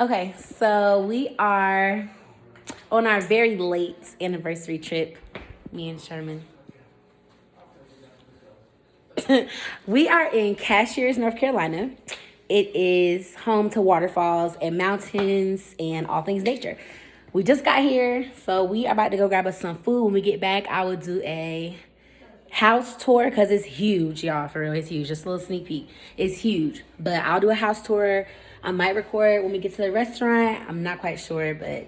Okay, so we are on our very late anniversary trip, me and Sherman. We are in Cashiers, North Carolina. It is home to waterfalls and mountains and all things nature. We just got here, so we are about to go grab us some food. When we get back, I will do a house tour because it's huge, y'all. For real, it's huge. Just a little sneak peek. It's huge, but I'll do a house tour. I might record when we get to the restaurant. I'm not quite sure, but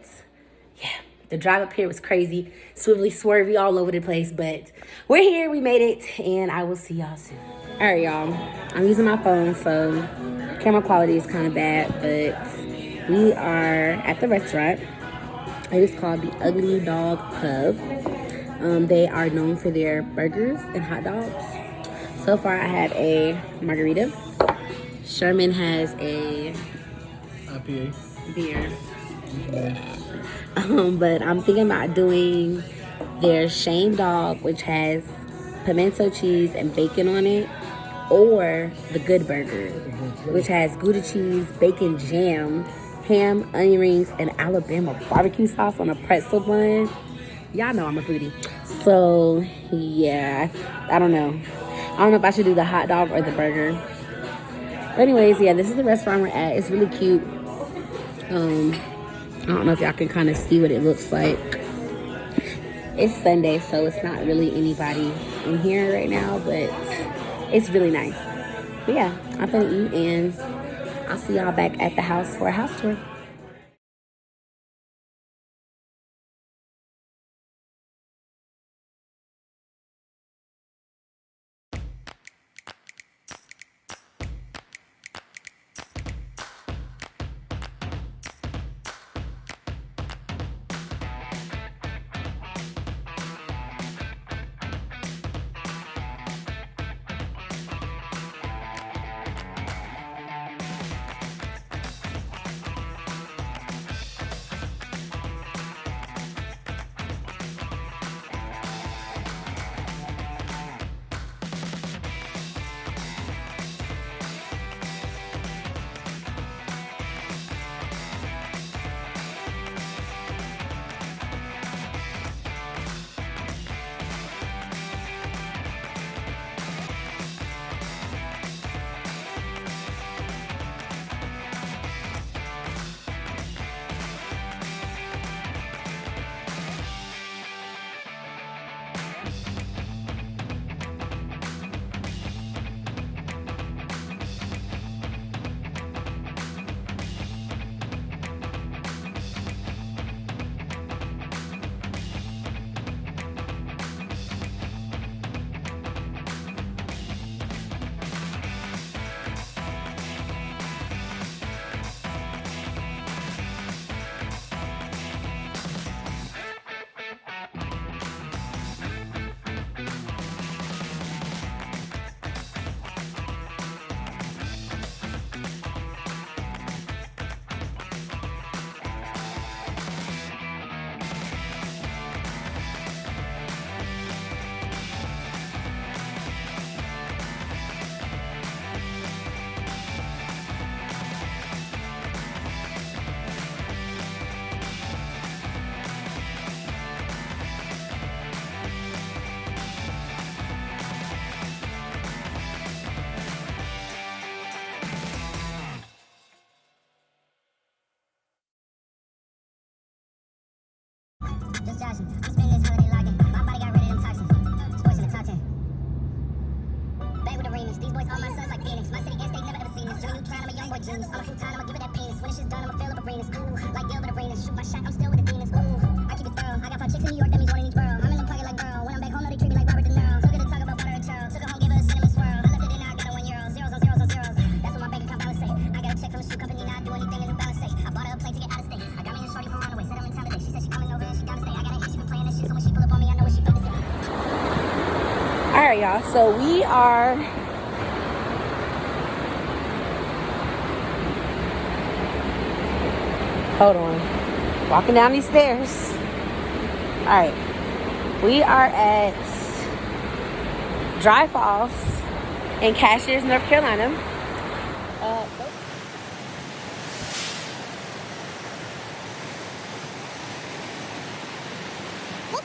yeah, the drive up here was crazy, swivelly, swervy, all over the place. But we're here. We made it, and I will see y'all soon. All right, y'all. I'm using my phone, so camera quality is kind of bad, but we are at the restaurant. It is called the Ugly Dog Pub. They are known for their burgers and hot dogs. So far, I have a margarita. Sherman has a IPA. beer. But I'm thinking about doing their Shane Dog, which has pimento cheese and bacon on it, or the Good Burger, which has Gouda cheese, bacon jam, ham, onion rings, and Alabama barbecue sauce on a pretzel bun. Y'all know I'm a foodie. So, yeah, I don't know. I don't know if I should do the hot dog or the burger. But anyways, yeah, this is the restaurant we're at. It's really cute. I don't know if y'all can kind of see what it looks like. It's Sunday, so it's not really anybody in here right now, but it's really nice. But yeah, I'm gonna eat, and I'll see y'all back at the house for a house tour. Just joshing. I'm spending this holiday logging. My body got rid of them toxins. Sports in the top 10. Back with the remix. These boys all my sons like Phoenix. My city gas, they never ever seen this. When you try, I'm a young boy genius. I'm a full time, I'ma give it that penis. When this shit's done, I'ma fill up arenas. Ooh, like Gilbert Arenas. Shoot my shot, I'm still with the demons. Ooh, I keep it thorough. I got 5 chicks in New York, that means one in each borough. I'm in the pocket like Burrow. When I'm back home, no, they treat me like Robert De Niro. So good to talk about butter and churl. Took her home, gave her a cinnamon swirl. I left it in, now I got a €1. Zeros on zeros on zeros. That's what my bank account balance say. I got a check from the shoe company, now I do anything a new balance say. I bought her a plane ticket out of state. I got me a shorty from Runaway, said I'm in town today. She said she coming over and she down to stay. I got a hit, she been playing that shit, so when she pull up on me, I know what she about to say. All right, y'all. So we are hold on, walking down these stairs. All right, we are at Dry Falls in Cashiers, North Carolina. All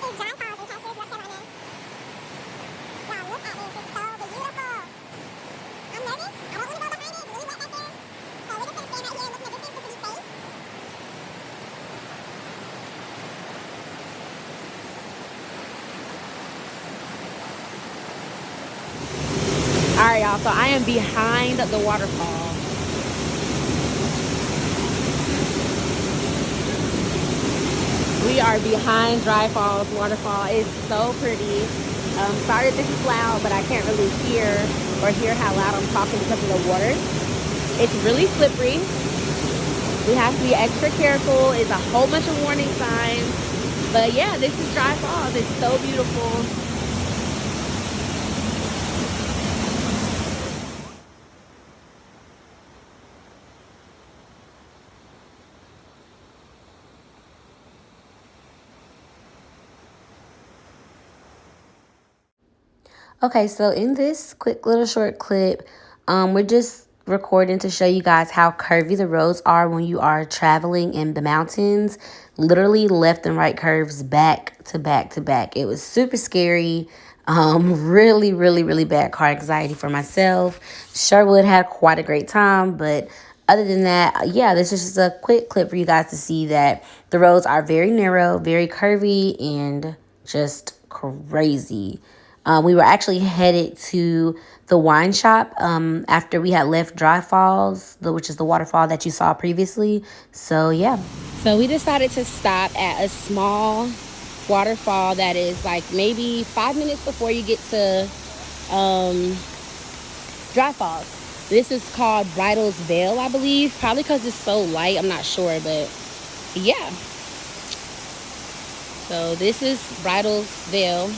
right, y'all. So I am behind the waterfall. We are behind Dry Falls waterfall. It's so pretty. Sorry if this is loud, but I can't really hear how loud I'm talking because of the water. It's really slippery. We have to be extra careful. It's a whole bunch of warning signs. But yeah, this is Dry Falls. It's so beautiful. Okay, so in this quick little short clip, we're just recording to show you guys how curvy the roads are when you are traveling in the mountains. Literally left and right curves back to back to back. It was super scary. Really, really, really bad car anxiety for myself. Sherwood had quite a great time, but other than that, yeah, this is just a quick clip for you guys to see that the roads are very narrow, very curvy, and just crazy. We were actually headed to the wine shop after we had left Dry Falls, which is the waterfall that you saw previously. So, yeah. So, we decided to stop at a small waterfall that is like maybe 5 minutes before you get to Dry Falls. This is called Bridal's Veil, I believe. Probably because it's so light. I'm not sure, but yeah. So, this is Bridal's Veil.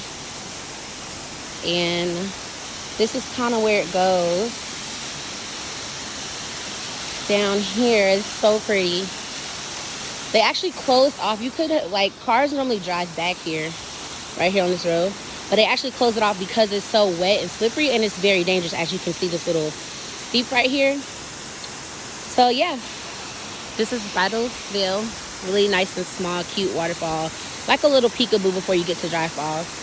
And this is kind of where it goes. Down here is so pretty. They actually closed off. You could, like, cars normally drive back here, right here on this road. But they actually closed it off because it's so wet and slippery, and it's very dangerous. As you can see, this little steep right here. So, yeah. This is Bridal's Veil. Really nice and small, cute waterfall. Like a little peekaboo before you get to Dry Falls.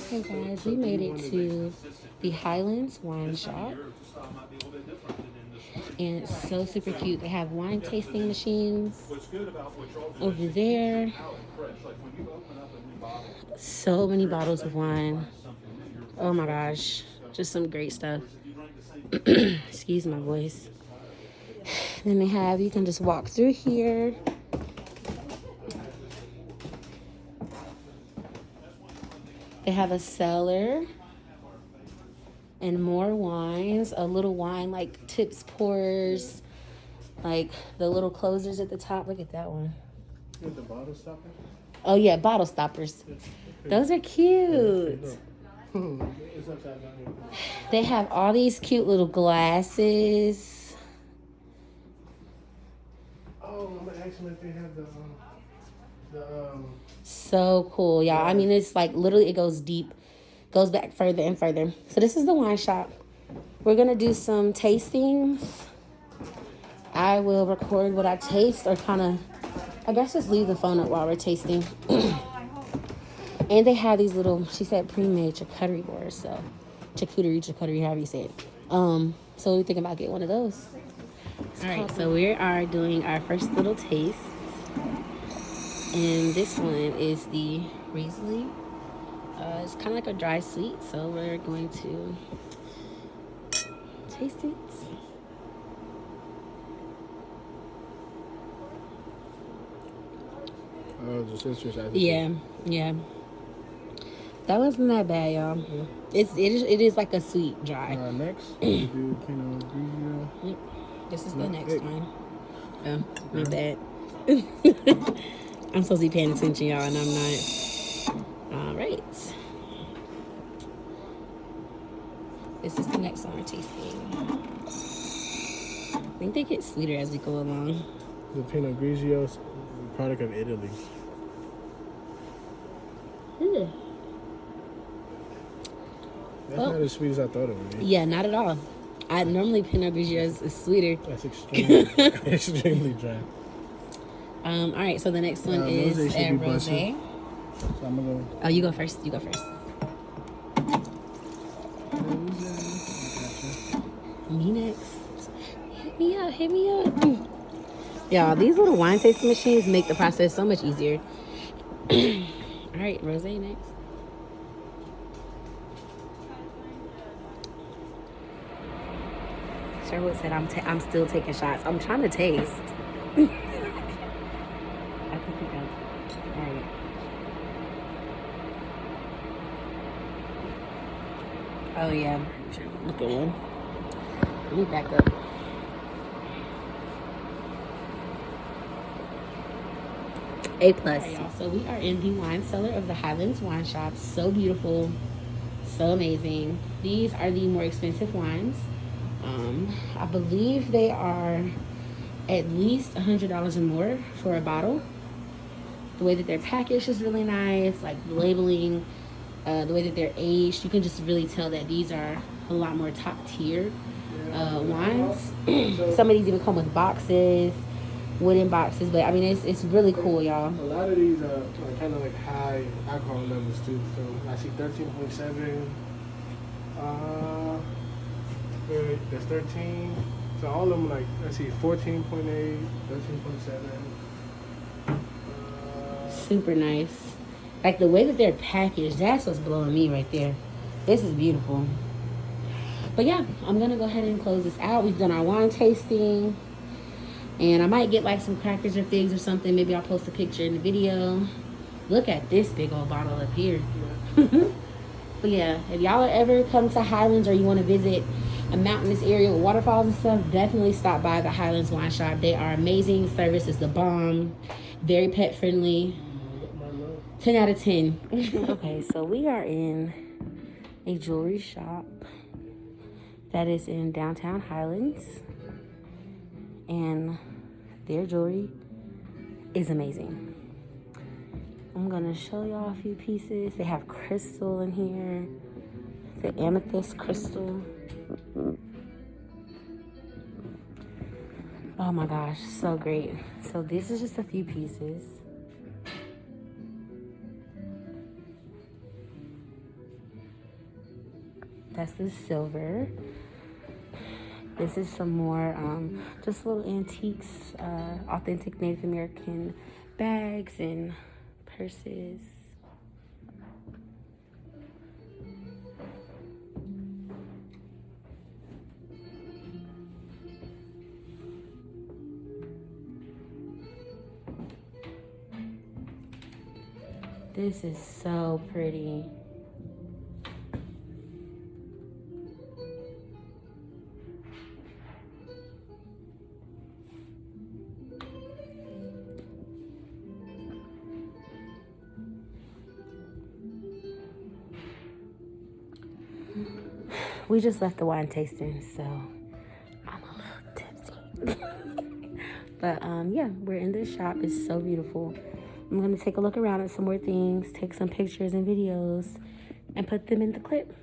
Okay guys, we made it to the Highlands wine shop, and it's so super cute. They have wine tasting machines over there. So many bottles of wine. Oh my gosh, just some great stuff. Excuse my voice. Then they have, you can just walk through here. They have a cellar and more wines, a little wine like tips pours, like the little closers at the top. Look at that one. With the bottle stoppers? Oh yeah, bottle stoppers. Those are cute. They have all these cute little glasses. Oh, I'm gonna ask them if they have the So cool, y'all. I mean, it's like literally it goes deep, goes back further and further. So this is the wine shop. We're gonna do some tastings. I will record what I taste, or kind of, I guess just leave the phone up while we're tasting. And they have these little, she said pre-made charcuterie boards, so charcuterie, however you say it. So we're thinking about getting one of those. All right, so we are doing our first little taste. And this one is the Riesling. It's kind of like a dry sweet, so we're going to taste it. Oh, the citrus. Yeah. That wasn't that bad, y'all. Yeah. It is like a sweet dry. Next, we do Pinot Grigio. Yep. This is the next one. Oh, my bad. I'm supposed to be paying attention, y'all, and I'm not. All right. This is the next one we're tasting. I think they get sweeter as we go along. The Pinot Grigio is a product of Italy. That's not as sweet as I thought it would be. Yeah, not at all. Normally Pinot Grigio is sweeter. That's extremely dry. All right, so the next one is a rosé. So I'm gonna go. Oh, you go first. You go first. Me next. Hit me up. Hit me up. Y'all, these little wine tasting machines make the process so much easier. All right, Rose next. Sherwood said I'm still taking shots. I'm trying to taste. I think he does. All right. Oh yeah. Look at one. Let me back up. A plus. Right, y'all. So we are in the wine cellar of the Highlands Wine Shop. So beautiful, so amazing. These are the more expensive wines. I believe they are at least $100 or more for a bottle. The way that they're packaged is really nice, like the labeling, the way that they're aged. You can just really tell that these are a lot more top tier wines. Some of these even come with boxes, wooden boxes, but I mean it's really cool, y'all. A lot of these are kind of like high alcohol levels too. So I see 13.7. That's 13. So all of them like I see 14.8, 13.7. Super nice. Like the way that they're packaged, that's what's blowing me right there. This is beautiful. But yeah, I'm gonna go ahead and close this out. We've done our wine tasting. And I might get like some crackers or figs or something. Maybe I'll post a picture in the video. Look at this big old bottle up here. But yeah, if y'all are ever come to Highlands or you want to visit a mountainous area with waterfalls and stuff, definitely stop by the Highlands Wine Shop. They are amazing. Service is the bomb. Very pet friendly. 10 out of 10. Okay, so we are in a jewelry shop that is in downtown Highlands. And their jewelry is amazing. I'm gonna show y'all a few pieces. They have crystal in here, the amethyst crystal. Oh my gosh, so great. So this is just a few pieces. That's the silver. This is some more, just little antiques, authentic Native American bags and purses. This is so pretty. We just left the wine tasting, so I'm a little tipsy. But yeah, we're in this shop. It's so beautiful. I'm gonna take a look around at some more things, take some pictures and videos, and put them in the clip.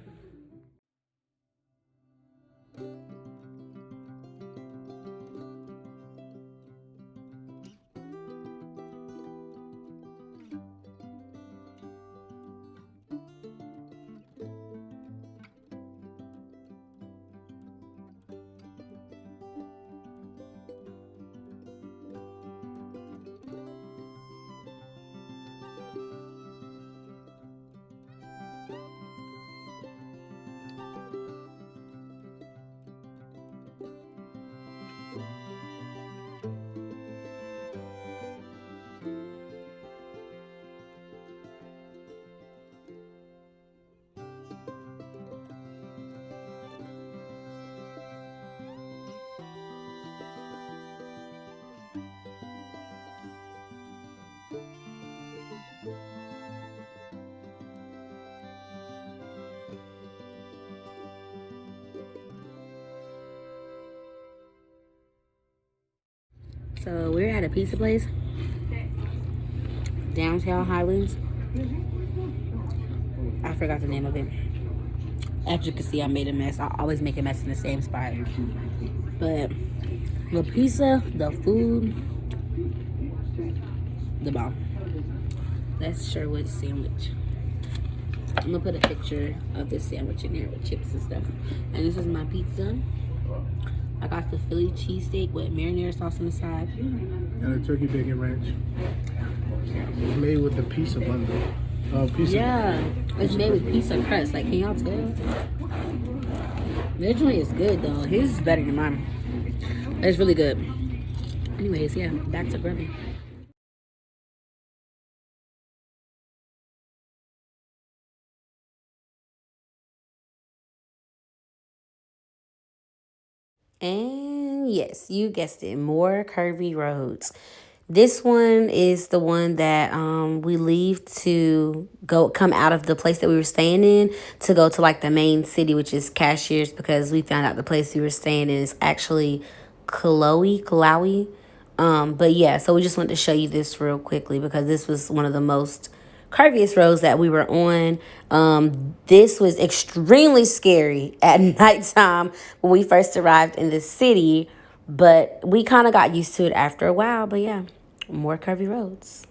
So we're at a pizza place, downtown Highlands. I forgot the name of it. As you can see, I made a mess. I always make a mess in the same spot. But the pizza, the food, the bomb. That's Sherwood's sandwich. I'm gonna put a picture of this sandwich in there with chips and stuff. And this is my pizza. I got the Philly cheesesteak with marinara sauce on the side. And a turkey bacon ranch. It's made with the pizza bundle. It's made with pizza crust. Like, can y'all tell? Their joint is good though. His is better than mine. It's really good. Anyways, yeah, back to grubbing. And yes, you guessed it, more curvy roads. This one is the one that we leave to come out of the place that we were staying in to go to like the main city, which is Cashiers, because we found out the place we were staying in is actually Kalawi. But yeah, so we just wanted to show you this real quickly because this was one of the most curviest roads that we were on. This was extremely scary at nighttime when we first arrived in the city, but we kind of got used to it after a while. But yeah, more curvy roads.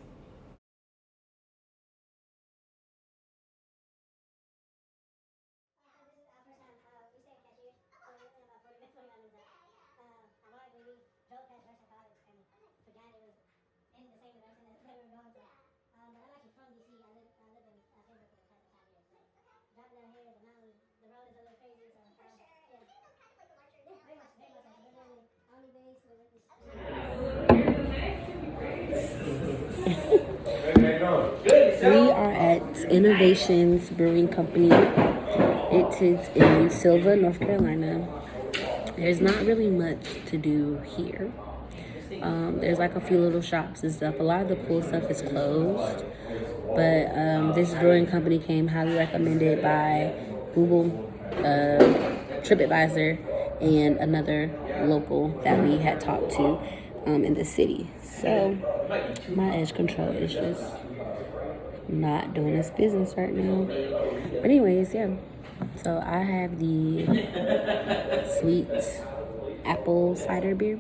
We are at Innovations Brewing Company. It is in Silva, North Carolina. There's not really much to do here. There's like a few little shops and stuff. A lot of the cool stuff is closed. But this brewing company came highly recommended by Google, TripAdvisor, and another local that we had talked to in the city. So my edge control is just not doing its business right now. But anyways, yeah. So I have the sweet apple cider beer.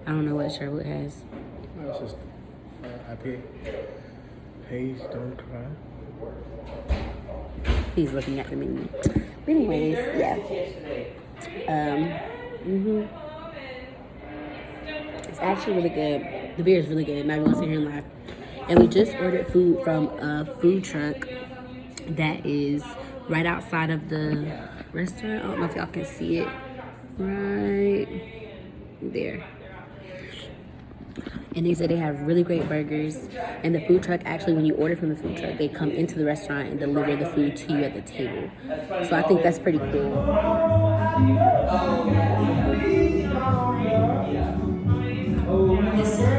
I don't know what Sherwood has. No, it's just IPA. Haze, don't cry. He's looking at the menu. But anyways, yeah. It's actually really good. The beer is really good. Now you want to sit here and laugh. And we just ordered food from a food truck that is right outside of the restaurant. I don't know if y'all can see it. Right there. And they said they have really great burgers. And the food truck, actually, when you order from the food truck, they come into the restaurant and deliver the food to you at the table. So I think that's pretty cool. So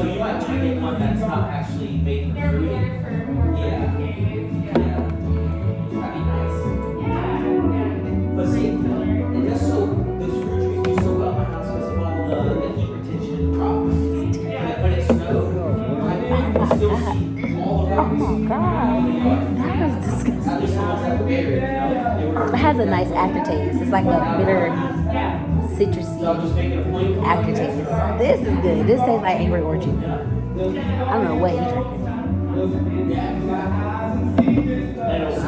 you might want to get one that's not actually made from fruit. Yeah. That'd be nice. But see, it does so, those fruit trees do so well in my house because of all the heat retention in the crops. When it snowed, I could still see all around. Oh my God. That was disgusting. At least the ones that were buried, It has a nice aftertaste. It's like a bitter, citrusy aftertaste. This is good. This tastes like Angry Orchard. I don't know what he's drinking. Yours is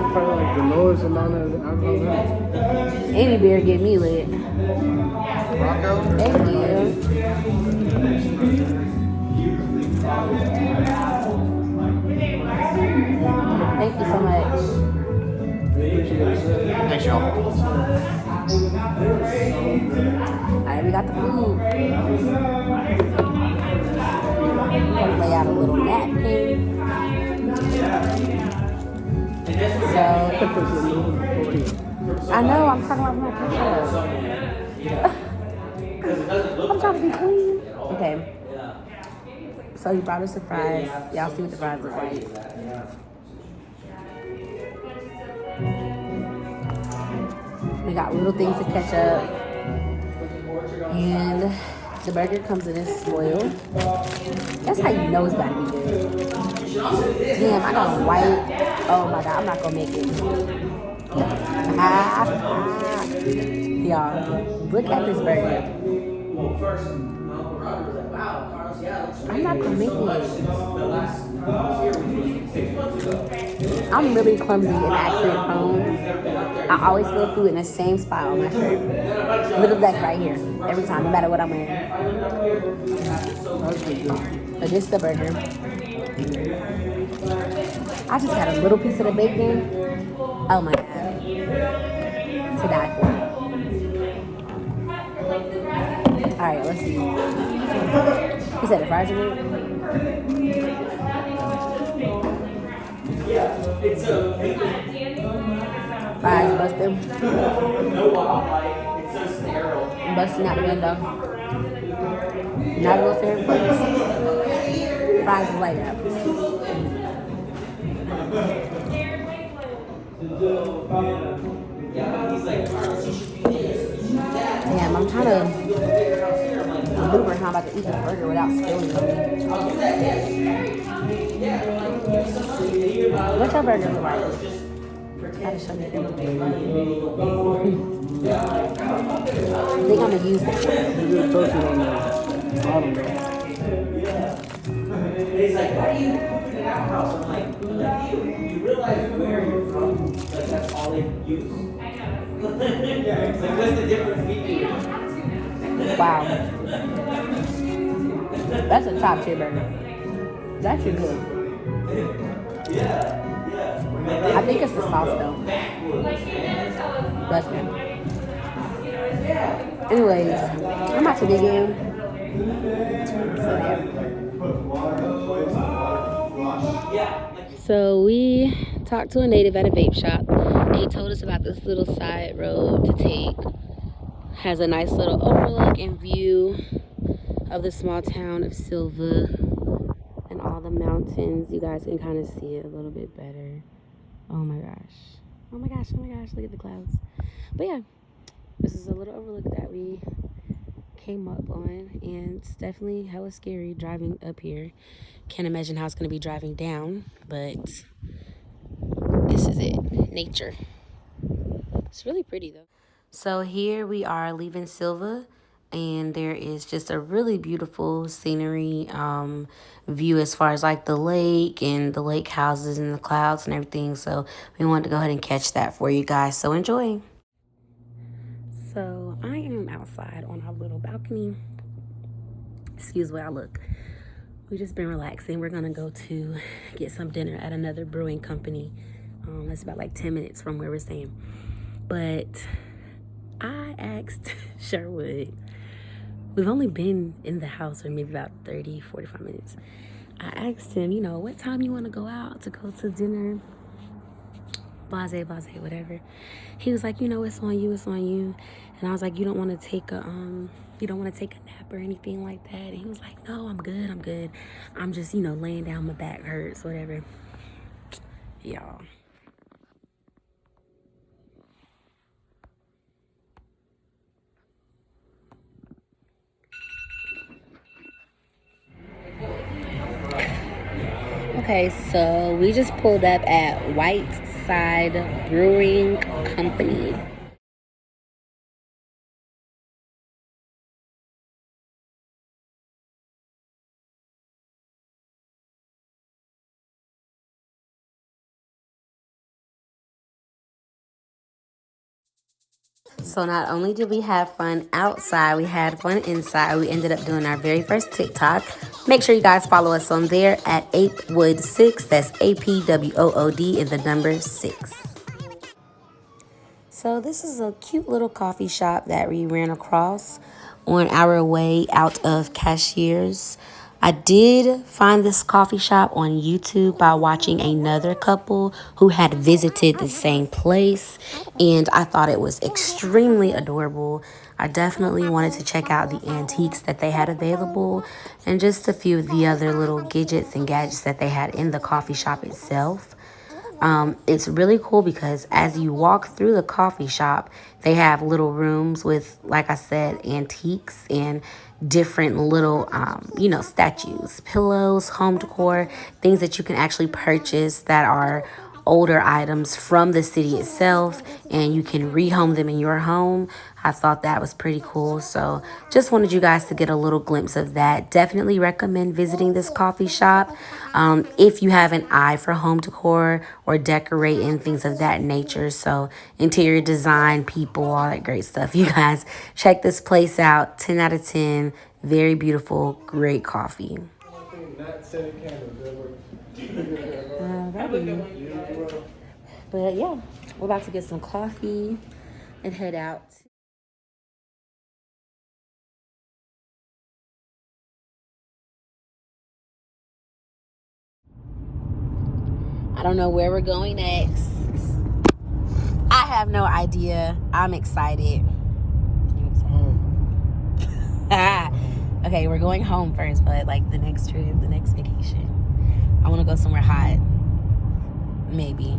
probably like the lowest amount of alcohol in it. Any beer get me lit. Rocco? Thank you. Thank you so much. Thanks, y'all. Alright, we got the food. I'm gonna lay out a little napkin. So, I know, I'm talking about my picture. I'm trying to be clean. Okay. So he brought us the fries. Y'all see what the fries look like. We got little things to catch up. And the burger comes in this foil. That's how you know it's about to be good. Damn, I got a white. Oh my God, I'm not gonna make it. Y'all, look at this burger. Well, first, my Uncle Roger was like, wow, Carlos, yeah, it looks I'm not gonna make it. the last time I was here, which was 6 months ago. I'm really clumsy and accident prone. I always spill food in the same spot on my shirt. Little black right here. Every time, no matter what I'm wearing. But this is the burger. I just had a little piece of the bacon. Oh my god. To die for. Alright, let's see. He said the fries are good. Fries busted. No wildlife, it's so sterile. Busting out the window. Not a little fair place. Fries is like that. He's like, Carlos, you should do this, you should do that. Damn, I'm trying to maneuver how I'm about to eat this burger without spilling something. I'll do that, yeah. What's your burger look like? Gotta show me. I think I'm gonna use this. You just toasted on the bottom there. He's like, why do you cook in our house? I'm like, you realize where you're from? Like, that's all they use. Yeah, it's like, that's the difference between. Wow. That's a top tier burger. That's actually good. Yeah. I think it's the sauce though. That's good. Anyways, I'm about to dig in. So we talked to a native at a vape shop. They told us about this little side road to take. Has a nice little overlook and view of the small town of Silva and all the mountains. You guys can kind of see it a little bit better. Oh my gosh. Oh my gosh, oh my gosh, look at the clouds. But yeah, this is a little overlook that we came up on, and it's definitely hella scary driving up here. Can't imagine how it's gonna be driving down, but this is it, nature. It's really pretty though. So here we are leaving Silva, and there is just a really beautiful scenery view as far as like the lake and the lake houses and the clouds and everything. So we wanted to go ahead and catch that for you guys. So enjoy. So I am outside on our little balcony. Excuse the way I look. We've just been relaxing. We're gonna go to get some dinner at another brewing company. That's about like 10 minutes from where we're staying. But I asked Sherwood, we've only been in the house for maybe about 30, 45 minutes. I asked him, you know, what time you want to go out to go to dinner? Blase, whatever. He was like, you know, it's on you. And I was like, you don't want to take a nap or anything like that? And he was like, no, I'm good. I'm just, you know, laying down, my back hurts, whatever. Y'all. Okay, so we just pulled up at Whiteside Brewing Company. So not only did we have fun outside, we had fun inside. We ended up doing our very first TikTok. Make sure you guys follow us on there at APWOOD6. That's APWOOD and the number 6. So this is a cute little coffee shop that we ran across on our way out of Cashiers. I did find this coffee shop on YouTube by watching another couple who had visited the same place, and I thought it was extremely adorable. I definitely wanted to check out the antiques that they had available and just a few of the other little gadgets and gadgets that they had in the coffee shop itself. It's really cool because as you walk through the coffee shop, they have little rooms with, like I said, antiques and different little, statues, pillows, home decor, things that you can actually purchase that are older items from the city itself, and you can rehome them in your home. I thought that was pretty cool. So just wanted you guys to get a little glimpse of that. Definitely recommend visiting this coffee shop if you have an eye for home decor or decorating, things of that nature. So interior design, people, all that great stuff. You guys check this place out. 10 out of 10. Very beautiful, great coffee. But yeah, we're about to get some coffee and head out. I don't know where we're going next. I have no idea. I'm excited. Okay, we're going home first, but like the next trip, the next vacation, I want to go somewhere hot. Maybe.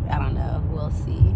I don't know. We'll see.